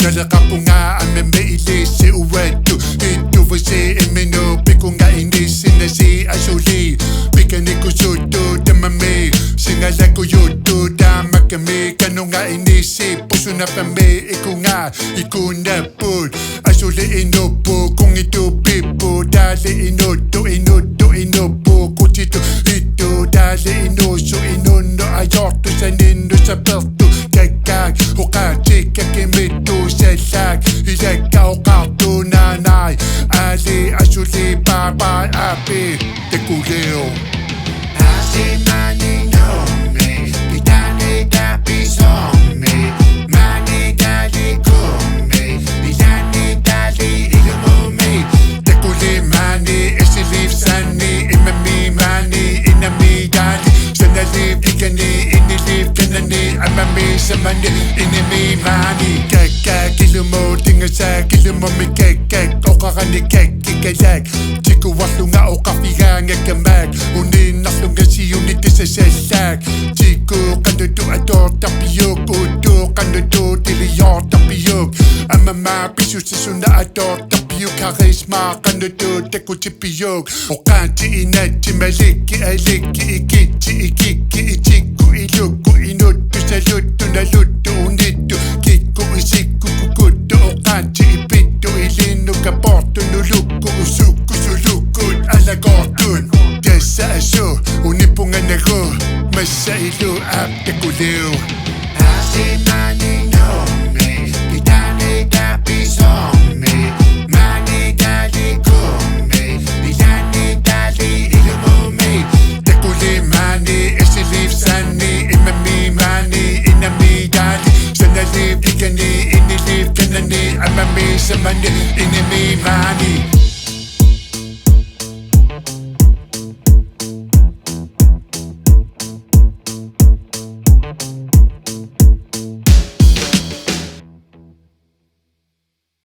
Nalakapunga ame meilisi uwetu Ituvasi imino pikunga indisi nasi asuli Pikaniku sutu damame Singalaku yutu damakami Kanunga inisi pusuna pame ikunga Ikuna pul asuli inupu kung itu pipu Dali inupu kutitu itu Dali inusu inuno ayortu saninu sa pertu Kekak hukati kakimitu selak Ileka ukatu nanay Ali asuli baba api Tekuleo Asi mani no me Pitani tapi son me Mani dali kume Pitani dali igumu me Tekuli mani Esilif sani Imami mani Inami dali Sanalif ikani Inilif kanani Amami samani Inami mani Kaka kilumo Tingasa kilumo mi kekek Okakani kekikayak Chiku waslunga okafiga ngakamak Unin naslunga si uniti sa sesak Chiku kandudu ador tapiyok Udo kandudu diliyor tapiyok Amama pisu sisuna ador tapiyok Karisma kandudu teku tipiyok Okanti inati maliki aliki ikiti ikiki ichiku iluku inutu salutu nalutu unitu Kiku isiku kukutu okanti ipitu ilinu kaportu nuluku usuku sulukut alagortun Desa aso unipungan ako Masailu aptekuleo Asi mani no me Pitani tapi son me Mani dali kume Pitani dali igumu me Tekuli mani Esilif sani Imami mani Inami dali Sanalif ikani Inilif kanani Amami samani Inami mani